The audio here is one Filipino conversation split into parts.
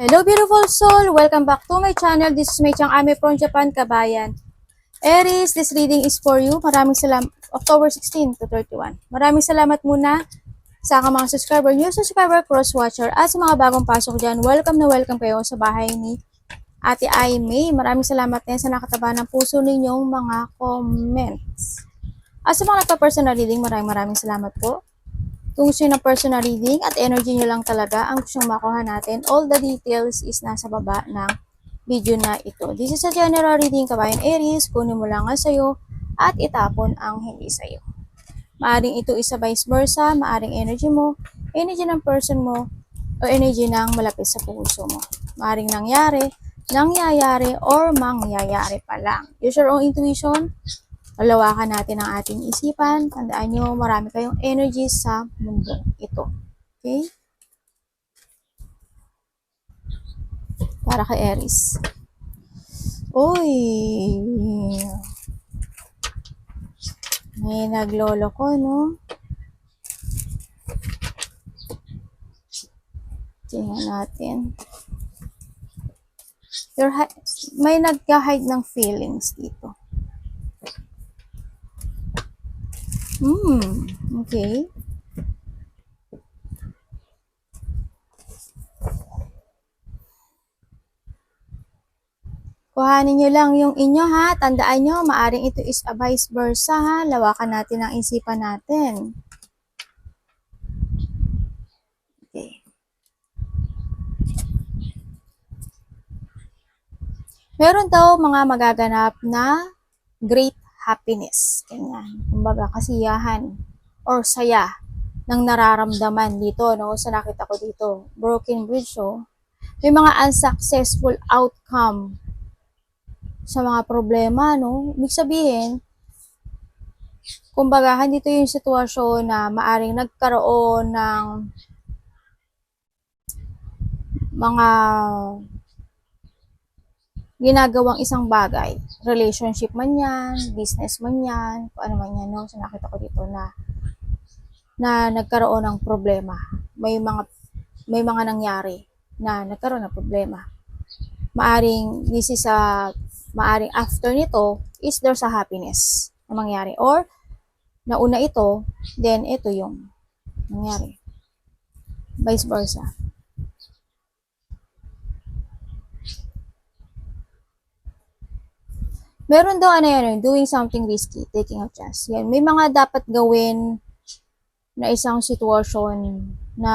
Hello beautiful soul! Welcome back to my channel. This is May Chang Ame from Japan, Kabayan. Aries, this reading is for you. Maraming salamat. October 16 to 31. Maraming salamat muna sa aking mga subscriber, new subscriber, cross-watcher, at sa mga bagong pasok dyan. Welcome na welcome kayo sa bahay ni Ate Ai May. Maraming salamat din sa nakataba ng puso ninyong mga comments. At sa mga nagpa-personal reading, maraming salamat po. Kung gusto nyo ng personal reading at energy nyo lang talaga ang gustong makuha natin, all the details is nasa baba ng video na ito. This is a general reading, kabayan Aries. Kunin mo lang ang sa'yo at itapon ang hindi sa'yo. Maaring ito isa vice versa, maaring energy mo, energy ng person mo, o energy ng malapit sa puso mo. Maaring nangyayari, or mangyayari pa lang. Use your own intuition. Lalawakan natin ang ating isipan. Tandaan nyo, marami kayong energy sa mundo ito. Okay? Para kay Aries. Uy! May naglolo ko, no? Tingnan natin. May nagka-hide ng feelings dito. Okay. Kuhanin nyo lang yung inyo ha. Tandaan nyo, maaring ito is a vice versa ha. Lawakan natin ang isipan natin. Okay. Meron daw mga magaganap na great happiness. Ganyan. Kumbaga, kasiyahan or saya ng nararamdaman dito, no? Sa nakita ko dito, broken bridge, oh. May mga unsuccessful outcome sa mga problema, no? Ibig sabihin, kumbaga, dito yung sitwasyon na maaring nagkaroon ng mga ginagawang isang bagay. Relationship man yan, business man yan, kung ano man yan, no? So, nakita ko dito na nagkaroon ng problema. May mga nangyari na nagkaroon ng problema. Maaring maaring after nito is there's a happiness na mangyari. Or, nauna ito, then ito yung nangyari. Vice versa. Meron daw doing something risky, taking a chance. Yan, may mga dapat gawin na isang sitwasyon na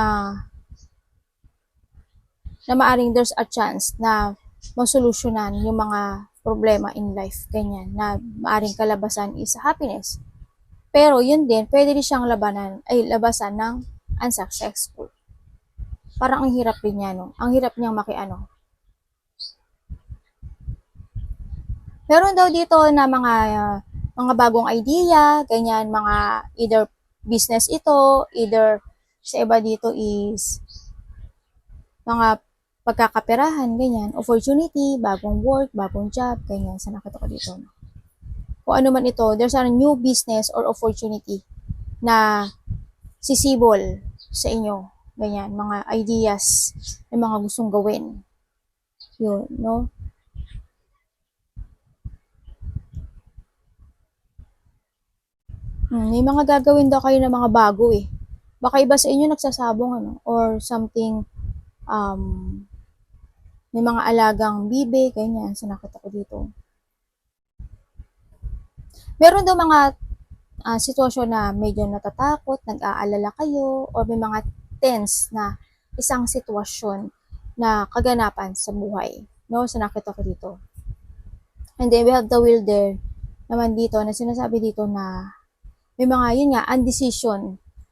maaring there's a chance na masolusyonan yung mga problema in life. Ganyan, na maaring kalabasan is happiness. Pero yun din, pwede rin siyang labasan ng unsuccessful. Parang ang hirap din niya, no? Ang hirap niyang Meron daw dito na mga bagong idea, ganyan, mga either business ito, either sa iba dito is mga pagkakaperahan, ganyan, opportunity, bagong work, bagong job, ganyan, sa nakita ko dito. Kung ano man ito, there's a new business or opportunity na sisibol sa inyo, ganyan, mga ideas na mga gustong gawin. Yun, no? May mga gagawin daw kayo ng mga bago eh. Baka iba sa inyo nagsasabong or something, may mga alagang bibe, ganyan, sa nakita ko dito. Meron daw mga sitwasyon na medyo natatakot, nag-aalala kayo, or may mga tense na isang sitwasyon na kaganapan sa buhay, no? Sa nakita ko dito. And then we have the wheel there naman dito na sinasabi dito na may mga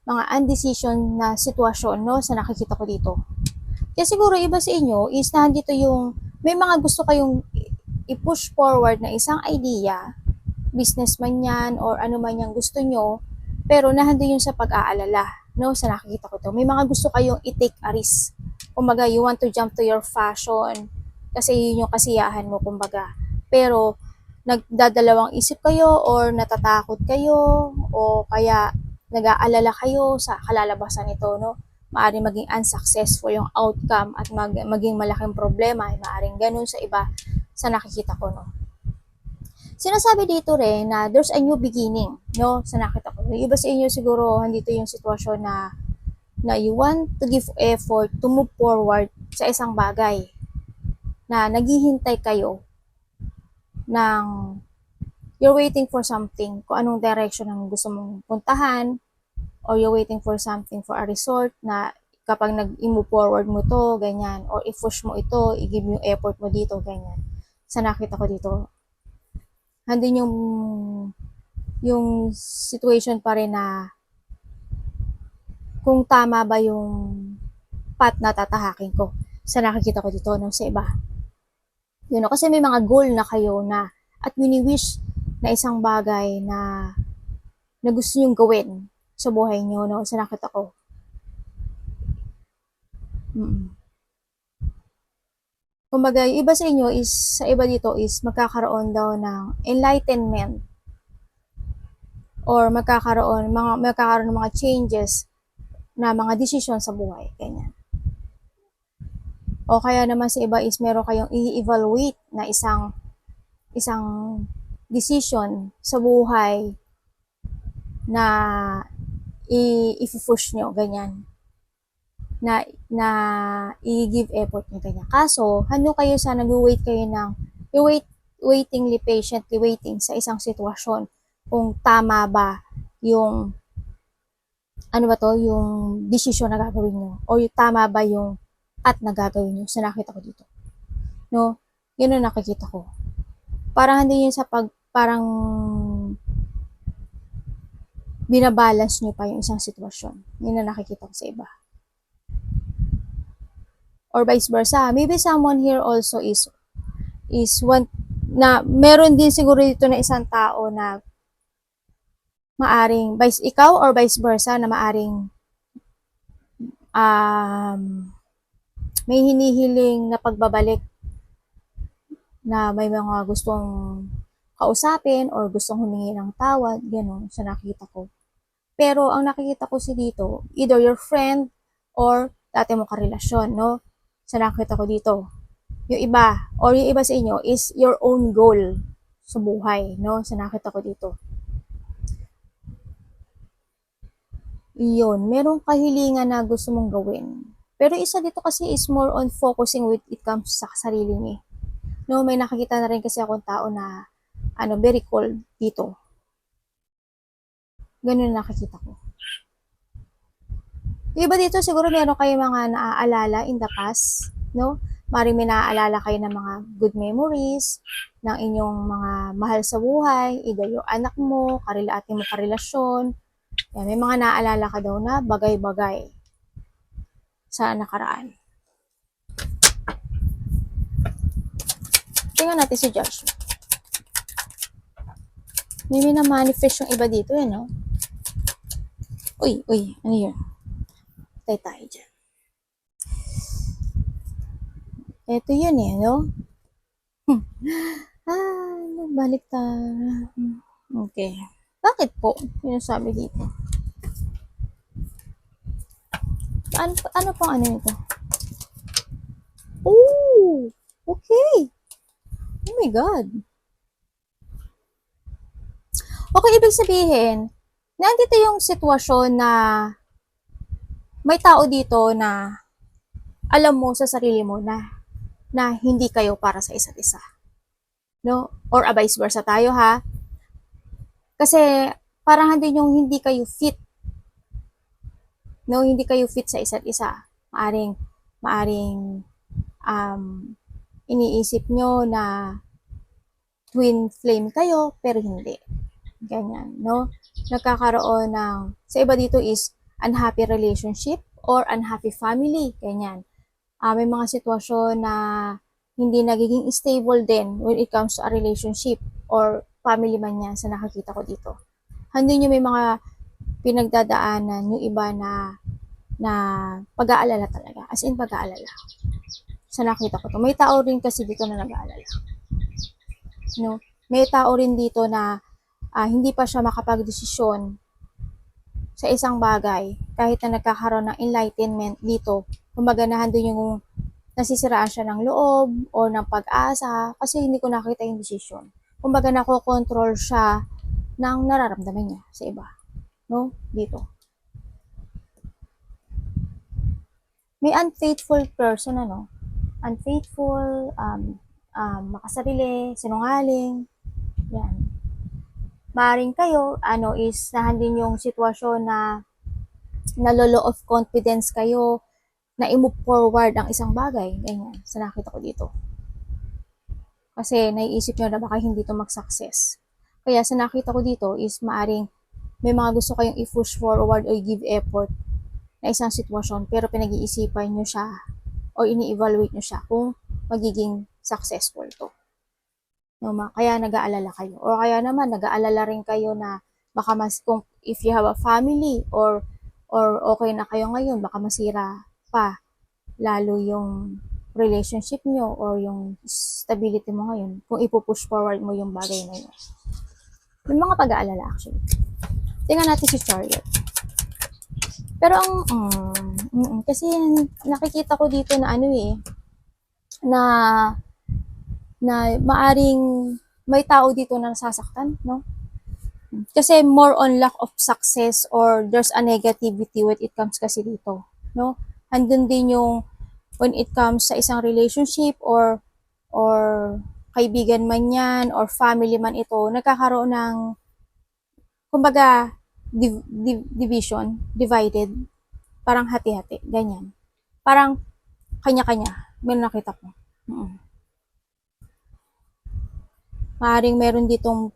mga undecision na sitwasyon, no, sa nakikita ko dito. Kaya siguro iba sa inyo is nandito yung may mga gusto kayong i-push forward na isang idea, business man yan or ano man yung gusto nyo, pero nandun yung sa pag-aalala, no, sa nakikita ko to. May mga gusto kayong i-take a risk. Kumbaga, you want to jump to your fashion kasi yun yung kasiyahan mo, kumbaga. Pero nagdadalawang isip kayo or natatakot kayo o kaya nag-aalala kayo sa kalalabasan nito, no? maaaring maging unsuccessful yung outcome at maging malaking problema, maaaring ganun sa iba sa nakikita ko, no. Sinasabi dito rin na there's a new beginning, no, sa nakita ko. Yung iba sa inyo siguro, andito yung sitwasyon na you want to give effort to move forward sa isang bagay na naghihintay kayo ng you're waiting for something, kung anong direction ang gusto mong puntahan, or you're waiting for something for a resort na kapag nag-move forward mo to, ganyan, or i-push mo ito, i-give mo effort mo dito, ganyan. Sa nakita ko dito, handin yung situation pa rin na kung tama ba yung path na tatahakin ko sa nakikita ko dito, no, sa iba. Yun, no? Kasi may mga goal na kayo na at wini-wish na isang bagay na gusto nyong gawin sa buhay nyo, no, sa nakita ko. Kumbaga, yung iba sa inyo is, sa iba dito is magkakaroon daw ng enlightenment or magkakaroon ng mga changes na mga decision sa buhay, ganyan. O kaya naman sa iba is meron kayong i-evaluate na isang decision sa buhay na i-push nyo, ganyan. Na i-give effort nyo, ganyan. Kaso, ano kayo sa nag-wait kayo ng, waitingly, patiently waiting sa isang sitwasyon kung tama ba yung yung decision na gagawin nyo o yung tama ba yung at na gagawin nyo sa nakita ko dito. No? Yun ang nakikita ko. Parang hindi yun sa parang binabalance nyo pa yung isang sitwasyon. Yun ang nakikita ko sa iba. Or vice versa. Maybe someone here also is one na meron din siguro dito na isang tao na maaring ikaw or vice versa na maaring may hinihiling na pagbabalik na may mga gustong kausapin or gustong humingi ng tawad, gano'n, sa nakita ko. Pero ang nakikita ko dito, either your friend or dati mo karelasyon, no? Sa nakita ko dito. Yung iba, or yung iba sa inyo is your own goal sa buhay, no? Sa nakita ko dito. Yun, merong kahilingan na gusto mong gawin. Pero isa dito kasi is more on focusing with it comes sa sarili niya. No, may nakikita na rin kasi akong tao na very cold dito. Ganun nakikita ko. Iba dito siguro meron kayo mga naaalala in the past, no? Maring may naaalala kayo ng mga good memories ng inyong mga mahal sa buhay, either yung anak mo, ate mo karelasyon. Yan, may mga naaalala ka daw na bagay-bagay sa nakaraan. Tingnan natin si Josh. May na-manifest yung iba dito, no? Uy, ano yun? Patay tayo dyan. Ito yun no? Balik tayo. Okay. Bakit po? Yung sabi dito. Ano pong ano nito? Oh! Okay. Oh my God. Okay, ibig sabihin, nandito yung sitwasyon na may tao dito na alam mo sa sarili mo na hindi kayo para sa isa't isa. No? Or vice versa tayo, ha? Kasi parang hindi kayo fit. No, hindi kayo fit sa isa't isa. Maaring iniisip nyo na twin flame kayo, pero hindi. Ganyan, no? Nagkakaroon ng, sa iba dito is unhappy relationship or unhappy family, ganyan. May mga sitwasyon na hindi nagiging stable din when it comes to a relationship or family man yan sa nakakita ko dito. Hindi nyo may mga pinagdadaanan yung iba na pag-aalala talaga. As in, pag-aalala. Sa nakita ko to. May tao rin kasi dito na nag-aalala. No? May tao rin dito na hindi pa siya makapag-desisyon sa isang bagay, kahit na nagkakaroon ng enlightenment dito, kumbaga nandun yung nasisiraan siya ng loob o ng pag-asa kasi hindi ko nakita yung decision. Kumbaga nakokontrol siya ng nararamdaman niya sa iba. No? Dito. May unfaithful person, ano? Unfaithful, makasarili, sinungaling, yan. Maring kayo, is nahandin yung sitwasyon na nalolo of confidence kayo na i-move forward ang isang bagay. Ganyan, sa nakita ko dito. Kasi naiisip nyo na baka hindi to mag-success. Kaya sa nakita ko dito is maaring may mga gusto kayong i-push forward o i-give effort na isang sitwasyon pero pinag-iisipan nyo siya o ini-evaluate nyo siya kung magiging successful to. No, kaya nag-aalala kayo. O kaya naman, nag-aalala rin kayo na baka kung if you have a family or okay na kayo ngayon, baka masira pa lalo yung relationship nyo or yung stability mo ngayon kung ipupush forward mo yung bagay na yun. Yung mga pag-aalala actually. Tingnan natin si Chariot. Pero ang, kasi nakikita ko dito na na maaring may tao dito na nasasaktan, no? Kasi more on lack of success or there's a negativity when it comes kasi dito, no? Andun din yung when it comes sa isang relationship or kaibigan man yan or family man ito, nagkakaroon ng kumbaga division, divided, parang hati-hati, ganyan. Parang kanya-kanya, may nakita ko. Maaaring meron ditong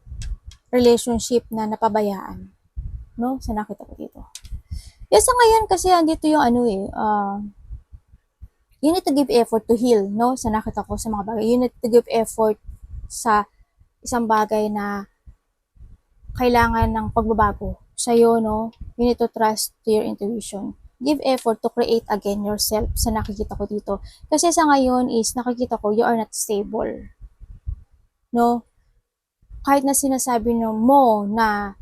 relationship na napabayaan, no? Sa nakita ko dito. Yes, sa ngayon kasi andito yung you need to give effort to heal, no? Sa nakita ko sa mga bagay, you need to give effort sa isang bagay na kailangan ng pagbabago sa'yo, no? You need to trust to your intuition. Give effort to create again yourself sa nakikita ko dito. Kasi sa ngayon is nakikita ko you are not stable, no? Kahit na sinasabi mo na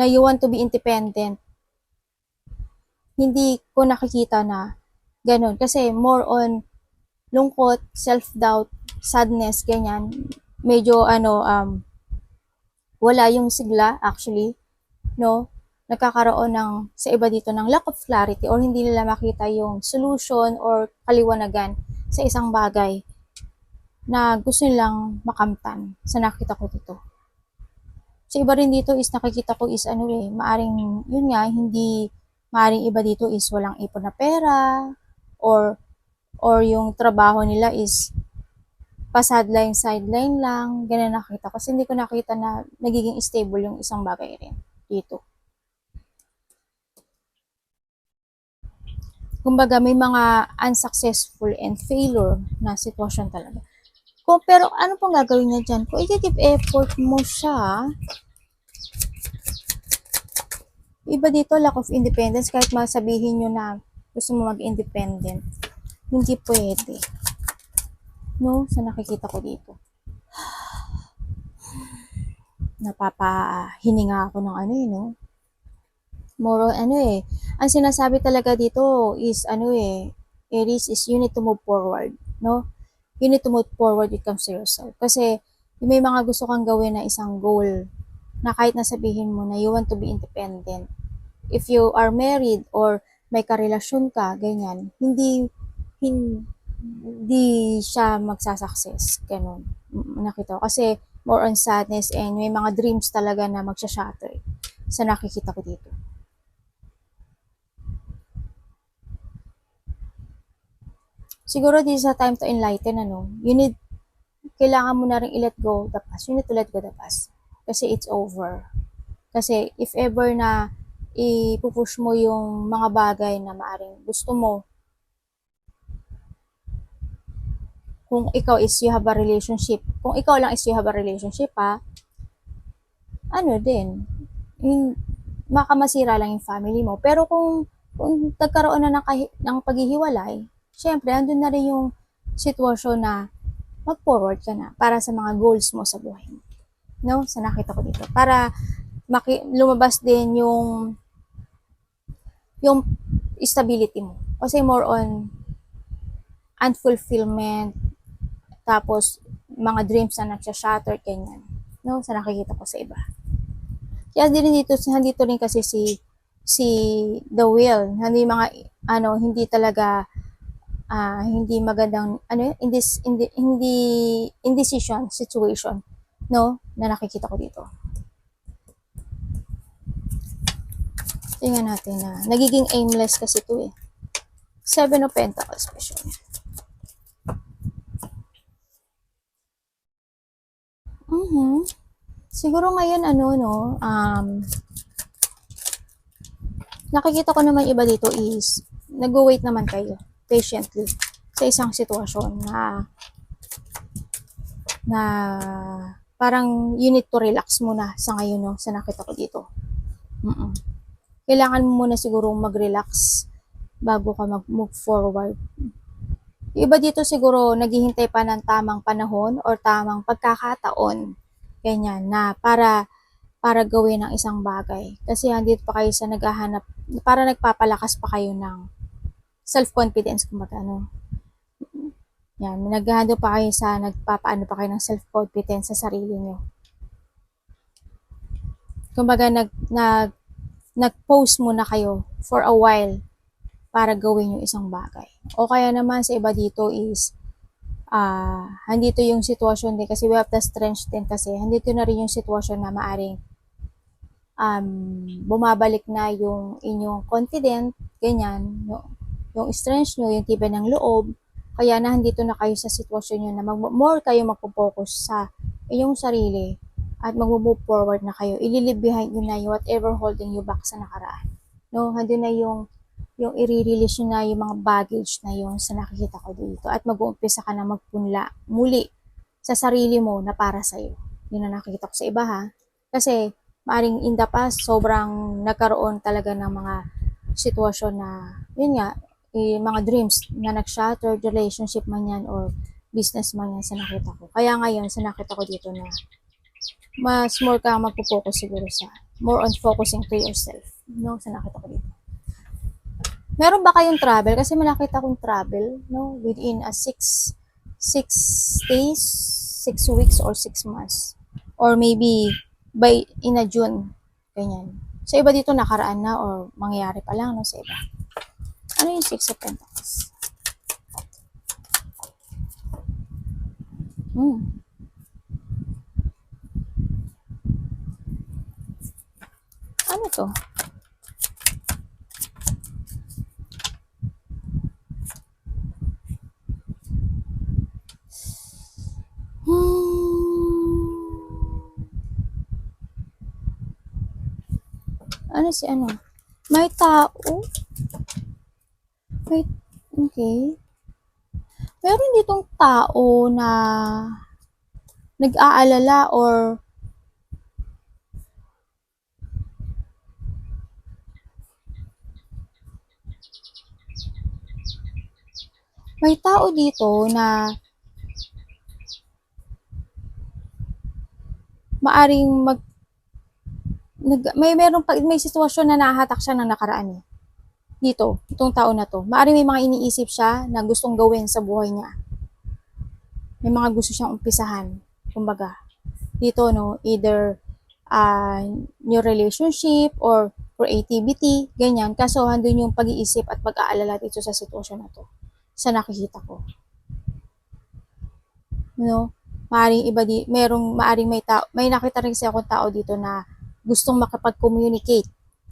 you want to be independent, hindi ko nakikita na ganun. Kasi more on lungkot, self-doubt, sadness, ganyan. Medyo wala yung sigla actually, no? Nagkakaroon ng sa iba dito ng lack of clarity or hindi nila makita yung solution or kaliwanagan sa isang bagay na gusto nilang makamtan sa nakita ko dito. Sa iba rin dito is nakikita ko is maaring yun nga, hindi maaring iba dito is walang ipon na pera or yung trabaho nila is sideline lang, ganun nakita. Kasi hindi ko nakita na nagiging stable yung isang bagay rin dito. Kumbaga may mga unsuccessful and failure na sitwasyon talaga. Pero ano pong gagawin niya dyan? Kung i-give effort mo siya, iba dito, lack of independence, kahit masabihin nyo na gusto mo mag-independent, hindi pwede. No? Sa nakikita ko dito. Napapahininga ako ng no? More ang sinasabi talaga dito is Aries is you need to move forward, no? You need to move forward when it comes to yourself. Kasi may mga gusto kang gawin na isang goal na kahit nasabihin mo na you want to be independent. If you are married or may karelasyon ka, ganyan, hindi siya magsasucess. Ganun. Nakita ko. Kasi more on sadness and may mga dreams talaga na magsha-shatter sa nakikita ko dito. Siguro this is a time to enlighten, kailangan mo na rin i-let go the past. You need to let go the past. Kasi it's over. Kasi if ever na ipupush mo yung mga bagay na maaring gusto mo, kung ikaw is you have a relationship, kung ikaw lang is you have a relationship, makamasira lang yung family mo. Pero kung nagkaroon na ng paghihiwalay, syempre, andun na rin yung sitwasyon na mag-forward ka na para sa mga goals mo sa buhay mo. No? Sa nakita ko dito. Para lumabas din yung stability mo. Kasi more on unfulfillment, tapos mga dreams na nagsha-shatter, ganyan. No, sa nakikita ko sa iba. Kaya din nandito rin kasi si the will, hindi talaga hindi magandang hindi indecision situation, no, na nakikita ko dito. Tingnan natin na nagiging aimless kasi ito eh. Seven of Pentacles special. Siguro ngayon nakikita ko naman iba dito is nag-wait naman kayo patiently sa isang sitwasyon na parang you need to relax muna sa ngayon, no, sa nakita ko dito. Kailangan mo muna siguro mag-relax bago ka mag-move forward. Yung iba dito siguro naghihintay pa ng tamang panahon or tamang pagkakataon, ganyan, na para gawin ang isang bagay. Kasi andito pa kayo sa naghahanap, para nagpapalakas pa kayo ng self-confidence, kumbaga, no? Yan, naghahando pa kayo sa nagpapaano pa kayo ng self-confidence sa sarili nyo. Kumbaga, nag-pause muna kayo for a while para gawin yung isang bagay. O kaya naman sa iba dito is handito yung sitwasyon din kasi we have the strength din kasi handito na rin yung sitwasyon na maaring bumabalik na yung inyong confident, ganyan, yung strength nyo, yung tibay ng loob, kaya na handito na kayo sa sitwasyon nyo na more kayo magpo-focus sa inyong sarili at mag-move forward na kayo. I-leave behind nyo na yung whatever holding you back sa nakaraan. No, hando na yung i-release nyo na yung mga baggage na yung sa nakikita ko dito at mag-uumpisa ka na magpunla muli sa sarili mo na para sa'yo. Yun na nakikita ko sa iba, ha. Kasi maaring in the past, sobrang nagkaroon talaga ng mga sitwasyon na, yun nga, mga dreams na nag-shattered, relationship man yan or business man yan sa nakita ko. Kaya ngayon, sa nakita ko dito na mas more ka magpo-focus siguro sa more on focusing to yourself. No, sa nakita ko dito. Meron ba kayong travel? Kasi malakita akong travel, no, within a 6 days, 6 weeks, or 6 months. Or maybe in a June, ganyan. Sa iba dito nakaraan na or mangyayari pa lang, no, sa iba. Ano yung 6 of Pentacles? Ano to? May tao? Okay. Meron ditong tao na nag-aalala or may tao dito na maaring may sitwasyon na nahahatak siya ng nakaraan eh. Dito, itong tao na to. Maaring may mga iniisip siya na gustong gawin sa buhay niya. May mga gusto siyang umpisahan. Kumbaga, dito, no, either new relationship or creativity, ganyan. Kaso, handun yung pag-iisip at pag-aalala dito sa sitwasyon na to. Sa nakikita ko. No? Maaring may nakita rin kasi akong tao dito na gustong makipag-communicate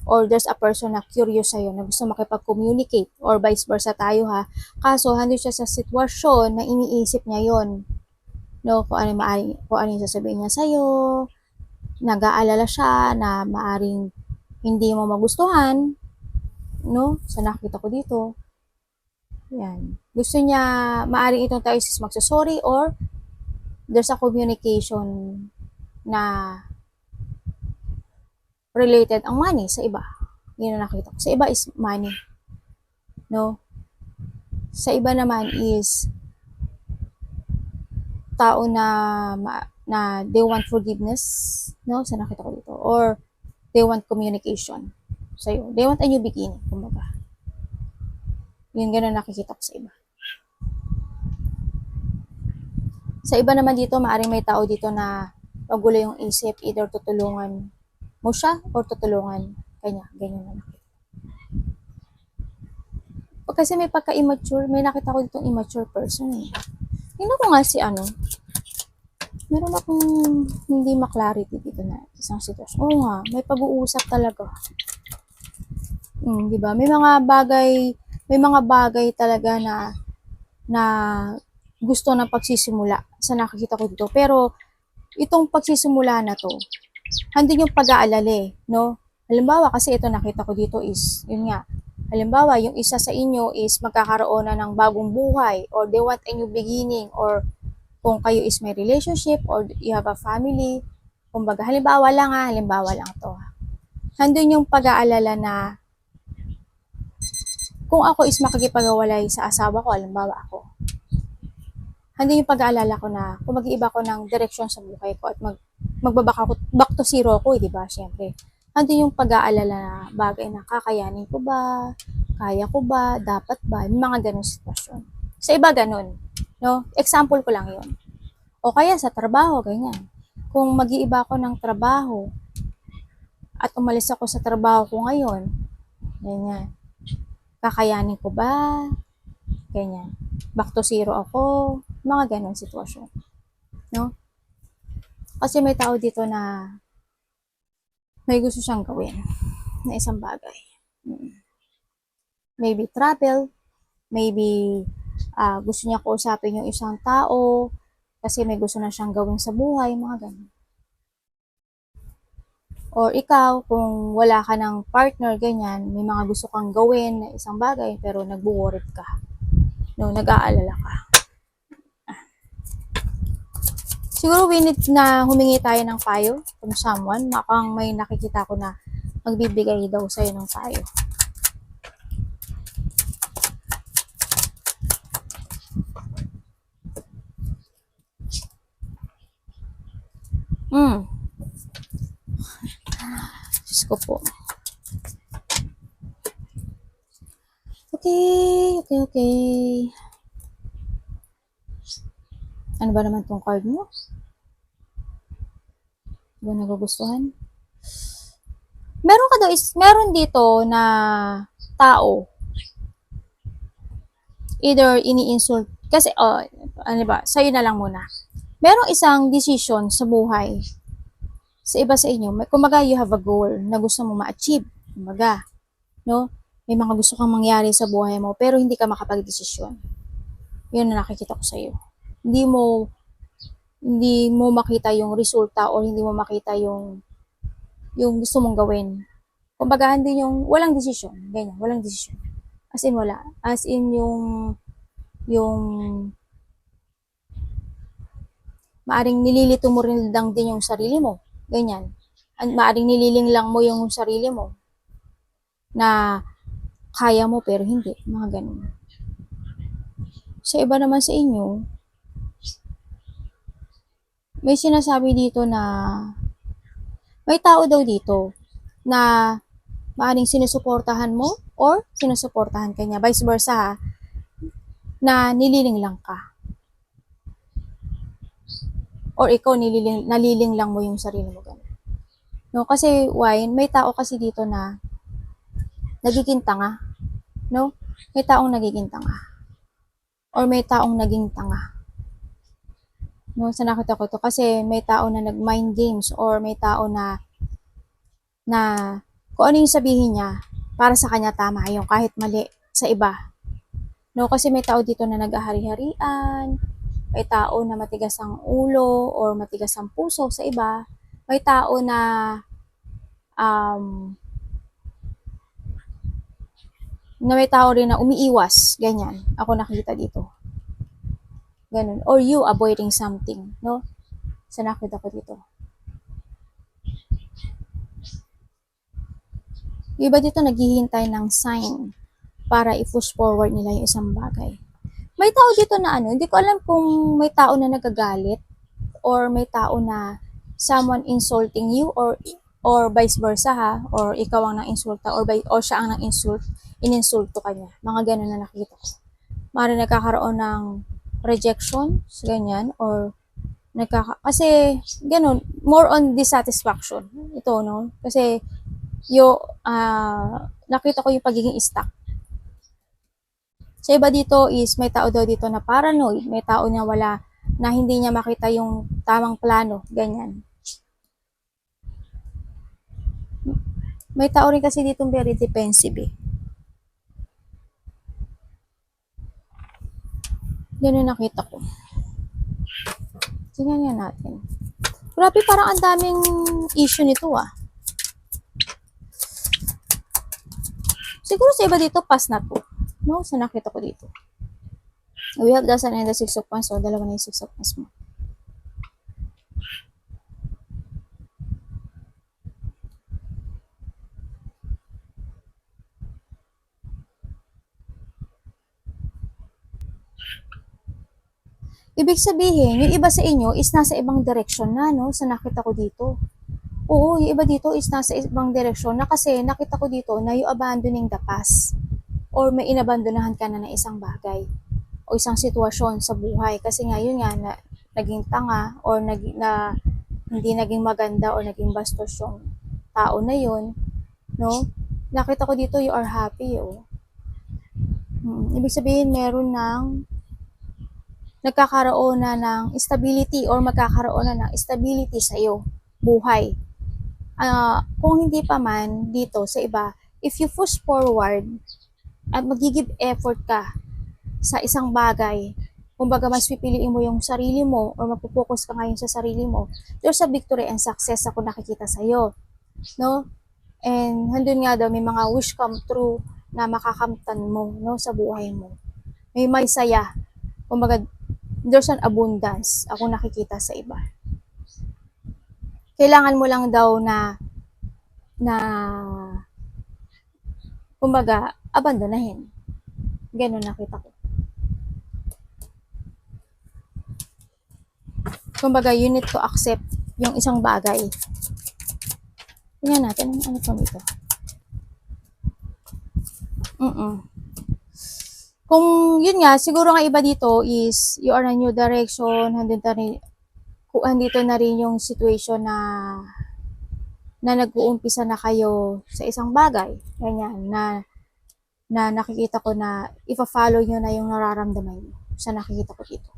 or there's a person na curious sa'yo na gusto makipag-communicate or vice versa tayo, ha. Kaso, hando siya sa sitwasyon na iniisip niya yon, no, kung ano yung sasabihin niya sa'yo, nag-aalala siya na maaring hindi mo magustuhan, no, sa nakita ko dito. Yan. Gusto niya, maaring itong tayo is magsasorry or there's a communication na related ang money sa iba. Yun na nakita ko. Sa iba is money. No? Sa iba naman is tao na they want forgiveness. No? Sa nakita ko dito. Or They want communication sa'yo. They want a new beginning, kumbaga. Yun, ganun nakikita ko sa iba. Sa iba naman dito, maaaring may tao dito na magulo yung isip, either tutulungan mo siya or tutulungan kanya. Ganyan na nakita. Kasi may pagka-immature, may nakita ko dito immature person eh. Tingnan ko nga si meron akong hindi ma-clarity dito na isang sitwasyon. Oo nga, may pag-uusap talaga. Di ba? May mga bagay talaga na gusto na pagsisimula sa nakikita ko dito. Pero itong pagsisimula na to, hindi yung pag-aalala no? Halimbawa, kasi ito nakita ko dito is, yun nga, halimbawa, yung isa sa inyo is magkakaroon na ng bagong buhay or they want a new beginning or kung kayo is may relationship or you have a family, kumbaga, halimbawa lang to. Handun yung pag-aalala na kung ako is makikipag-awalay sa asawa ko, halimbawa ako, handun yung pag-aalala ko na kung mag-iiba ko ng direksyon sa buhay ko at magbabaka ako, back to zero ako, di ba? Siyempre. Handun yung pag-aalala na bagay na kakayanin ko ba, kaya ko ba, dapat ba, yung mga ganong sitwasyon. Sa iba ganon. No? Example ko lang yun. O kaya sa trabaho, ganyan. Kung mag-iiba ako ng trabaho at umalis ako sa trabaho ko ngayon, ganyan. Kakayanin ko ba? Ganyan. Back to zero ako. Mga ganon sitwasyon. No? Kasi may tao dito na may gusto siyang gawin na isang bagay. Maybe travel, maybe gusto niya kausapin yung isang tao kasi may gusto na siyang gawin sa buhay, mga ganun. Or ikaw, kung wala ka ng partner, ganyan, may mga gusto kang gawin na isang bagay pero nagwo-worried ka. No, nag-aalala ka. Siguro we need na humingi tayo ng payo from someone. Makang may nakikita ko na magbibigay daw sa'yo ng payo. Diyos ko po. Okay. Ano ba naman tong card mo? Ba nagugustuhan? Meron dito na tao. Either ini-insult. Kasi, ano ba, sa'yo na lang muna. Merong isang decision sa buhay. Sa iba sa inyo, kumbaga you have a goal na gusto mo ma-achieve. Kumbaga, no? May mga gusto kang mangyari sa buhay mo, pero hindi ka makapag-desisyon. Yun na nakikita ko sa'yo. Hindi mo makita yung resulta or hindi mo makita yung gusto mong gawin. Kumbaga, hindi yung walang desisyon. Ganyan, walang desisyon. As in, wala. As in, yung maaring nililito mo rin lang din yung sarili mo. Ganyan. Maaring nililing lang mo yung sarili mo na kaya mo pero hindi. Mga ganun. Sa iba naman sa inyo, may sinasabi dito na may tao daw dito na maaring sinusuportahan mo or sinusuportahan ka niya. Vice versa, na nililing lang ka. Or ikaw naliling lang mo yung sarili mo. No, kasi why? May tao kasi dito na nagiging tanga. No? May taong nagiging tanga. Or may taong naging tanga. No, sa nakita ko to kasi may tao na nag-mind games or may tao na kung ano yung sabihin niya para sa kanya tama yung kahit mali sa iba. No, kasi may tao dito na nag-ahari-harian, may tao na matigas ang ulo or matigas ang puso sa iba, may tao na may tao rin na umiiwas, ganyan. Ako nakita dito. Ganun. Or you avoiding something, no? Sa nakita ko dito. Iba dito naghihintay ng sign para i-push forward nila yung isang bagay. May tao dito na hindi ko alam kung may tao na nagagalit or may tao na someone insulting you or or vice versa ha, or ikaw ang nang-insulta, or siya ang ininsulto ka niya. Mga ganun na nakita ko. Maaaring nagkakaroon ng rejection, ganyan, or kasi ganun, more on dissatisfaction. Ito, no? Kasi nakita ko yung pagiging stuck. Sa iba dito is may tao daw dito na paranoid, may tao na hindi niya makita yung tamang plano, ganyan. May tao rin kasi dito very defensive eh. Ganun nakita ko. Tingnan nga natin. Grabe, parang ang daming issue nito ah. Siguro sa iba dito, pass na to. No, sa nakita ko dito. We have the Sun and the Six of Wands. So, dalawa na yung Six of Wands mo. Ibig sabihin, yung iba sa inyo is nasa ibang direksyon na, no? Sa nakita ko dito. Oo, yung iba dito is nasa ibang direksyon na kasi nakita ko dito na you abandoning the past. Or may inabandonahan ka na ng isang bagay o isang sitwasyon sa buhay. Kasi nga, yun nga, naging tanga or hindi naging maganda or naging bastos yung tao na yun, no? Nakita ko dito, you are happy, oh. Ibig sabihin, nagkakaroon na ng stability or magkakaroon na ng stability sa iyo, buhay. Kung hindi pa man dito sa iba, if you push forward at mag-give effort ka sa isang bagay, kumbaga mas pipiliin mo yung sarili mo or magpo-focus ka ngayon sa sarili mo, there's a victory and success ako nakikita sa iyo, no? And handun nga daw may mga wish come true na makakamtan mo, no, sa buhay mo. May saya. Kumbaga, there's an abundance ako nakikita sa iba. Kailangan mo lang daw na kumbaga, abandonahin. Ganun nakita ko. Kumbaga, you need to accept yung isang bagay. Tingnan natin, ano pa dito? Kung yun nga, siguro nga iba dito is you are a new direction, andito na rin yung situation na nag-uumpisa na kayo sa isang bagay, ganyan, na nakikita ko na ipa-follow nyo na yung nararamdaman nyo sa nakikita ko dito.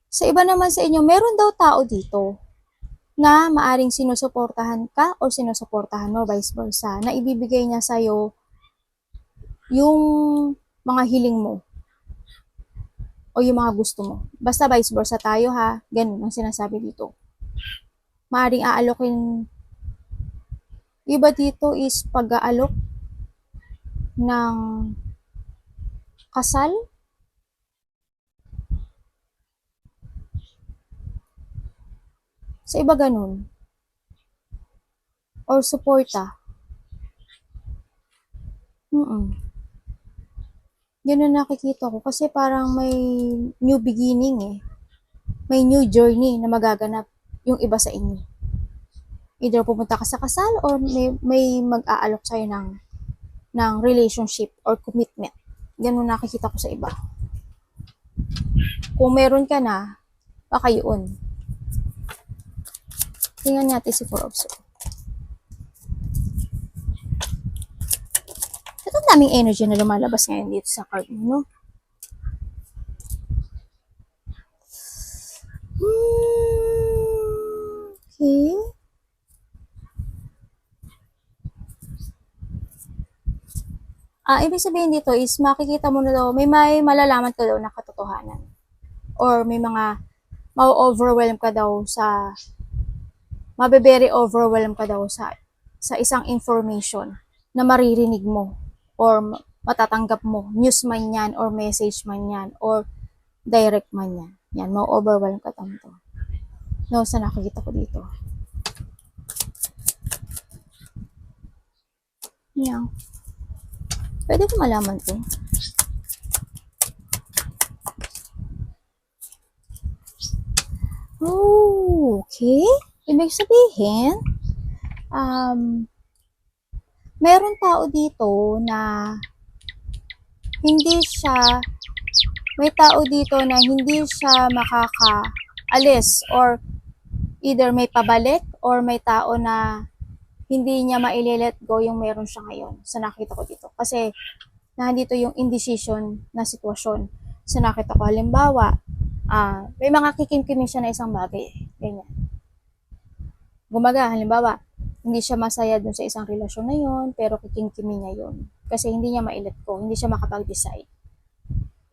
Sa iba naman sa inyo, meron daw tao dito na maaring sinusuportahan ka o sinusuportahan mo, vice versa, na ibibigay niya sa'yo yung mga hiling mo o yung mga gusto mo. Basta vice versa tayo ha, ganun ang sinasabi dito. Maaring aalokin, iba dito is pag-aalok ng kasal, sa iba ganun, or suporta. Ganun nakikita ko kasi parang may new beginning eh. May new journey na magaganap yung iba sa inyo. Either pupunta ka sa kasal or may mag-aalok sa'yo ng relationship or commitment. Ganun nakikita ko sa iba. Kung meron ka na, baka yun. Tingnan natin si Four of Swords. Ito daming energy na lumalabas ngayon dito sa card mo, no? Okay. Ibig sabihin dito is makikita mo na daw, may malalaman ka daw na katotohanan. Or may mga ma-overwhelm ka daw mabe-very overwhelm ka daw sa isang information na maririnig mo or matatanggap mo, news man yan or message man yan or direct man yan. Yan, ma-overwhelm ka tanto. No, sa nakikita ko dito. Yan. Pwede ko malaman to. Oh, okay. Ibig sabihin, meron tao dito na hindi siya, may tao dito na hindi siya makakaalis or either may pabalik or may tao na hindi niya maile-let go yung meron siya ngayon sa nakita ko dito. Kasi nandito yung indecision na sitwasyon sa nakita ko. Halimbawa, may mga kikimkimin siya na isang bagay. Ganyan. Gumaga, halimbawa, hindi siya masaya dun sa isang relasyon na yun, pero kikimkimin niya yun. Kasi hindi niya ma-let go, hindi siya makapag-decide.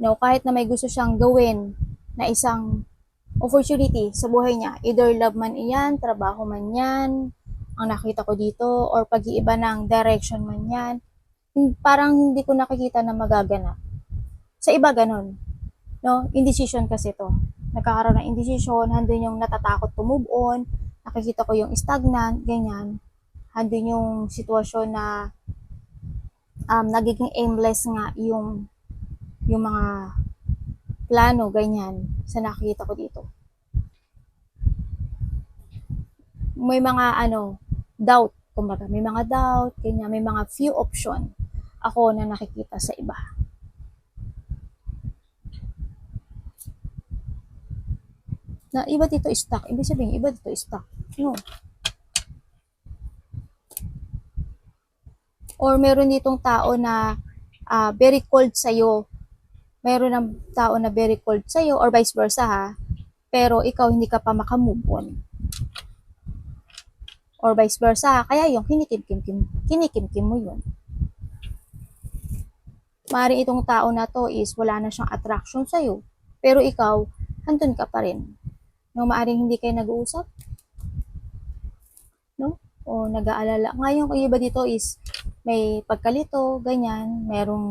No, kahit na may gusto siyang gawin na isang opportunity sa buhay niya, either love man iyan, trabaho man yan, ang nakita ko dito, or pag-iiba ng direction man yan, parang hindi ko nakikita na magaganap. Sa iba ganun, no? Indecision kasi to. Nagkakaroon ng indecision, handun yung natatakot to move on, nakikita ko yung stagnant, ganyan. Handun yung sitwasyon na nagiging aimless nga yung mga plano, ganyan, sa nakikita ko dito. May mga doubt, kumbaga, may mga doubt, ganyan, may mga few option ako na nakikita sa iba. Na iba dito stuck, ibig sabihin, iba dito stuck. No. Or meron ditong tao na very cold sa'yo. Meron ng tao na very cold sa'yo or vice versa ha. Pero ikaw hindi ka pa makamove on. Or vice versa. Kaya yung kinikim mo yun. Maaaring itong tao na to is wala na siyang attraction sa'yo. Pero ikaw, andun ka pa rin. No, maaaring hindi kayo nag-uusap. No? O nag-aalala. Ngayon, kung iba dito is may pagkalito, ganyan, merong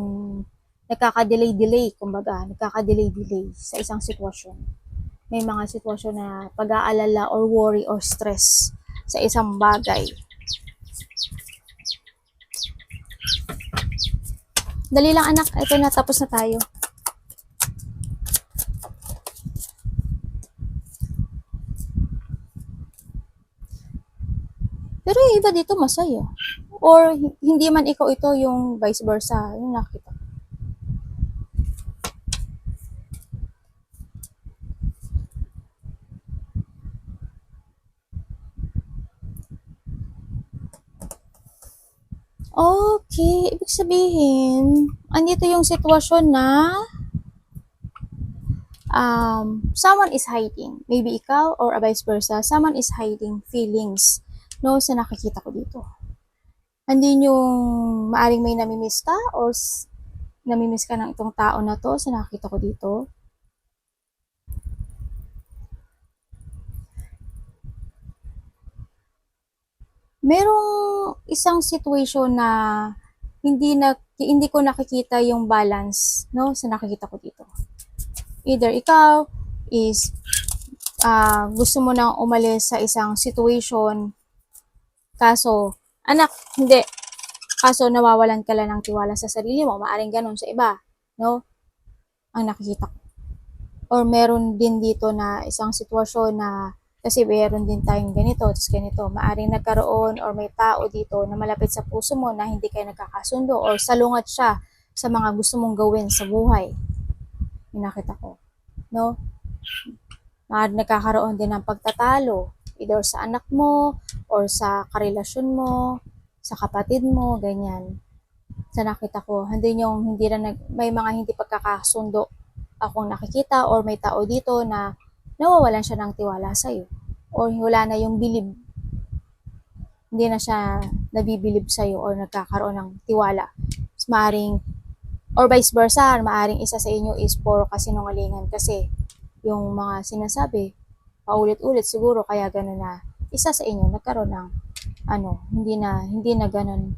nagkaka-delay, kumbaga, nagkaka-delay sa isang sitwasyon. May mga sitwasyon na pag-aalala or worry or stress sa isang bagay. Dali lang anak, ito na, tapos na tayo. Pero yung iba dito masaya. Or hindi man ikaw ito, yung vice versa, yung nakita. Okay, ibig sabihin, andito yung sitwasyon na someone is hiding. Maybe ikaw or vice versa, someone is hiding feelings, no, sa nakikita ko dito. Andin yung maaring may namimiss ka or namimiss ka ng itong tao na to sa nakikita ko dito. Merong isang situation na hindi ko nakikita yung balance, no, sa nakikita ko dito. Either ikaw is gusto mo nang umalis sa isang situation, kaso anak, hindi. Kaso nawawalan ka lang ng tiwala sa sarili mo, maaring ganun sa iba, no? Ang nakikita ko. Or meron din dito na isang sitwasyon na kasi meron din tayong ganito, tapos ganito, maaring nagkaroon or may tao dito na malapit sa puso mo na hindi kayo nagkakasundo or salungat siya sa mga gusto mong gawin sa buhay. Yung nakita ko, no? Maaring nagkakaroon din ng pagtatalo, either sa anak mo or sa karelasyon mo, sa kapatid mo, ganyan. Sa nakita ko, hindi na may mga hindi pagkakasundo akong nakikita or may tao dito na nawawalan siya ng tiwala sa'yo. Or wala na yung bilib. Hindi na siya nabibilib sa'yo or nagkakaroon ng tiwala. Maaring, or vice versa, maaring isa sa inyo is puro kasinungalingan kasi yung mga sinasabi, paulit-ulit siguro kaya gano'n na isa sa inyo nagkaroon ng hindi na gano'n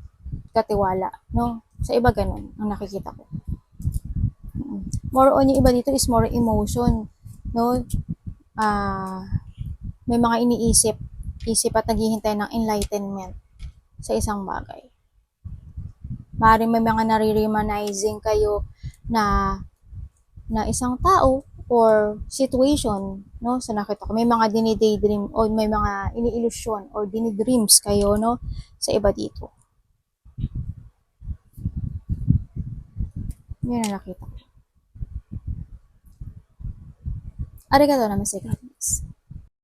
katiwala, no? Sa iba gano'n ang nakikita ko. More on yung iba dito is more emotion, no? May mga isip at naghihintay ng enlightenment sa isang bagay. Maaaring may mga nare-remanizing kayo na isang tao or situation, no? Sa nakita ko, may mga dinidaydream o may mga ini-illusion or dinidreams kayo, no? Sa iba dito. Yan ang nakita ko. Arigato namaste.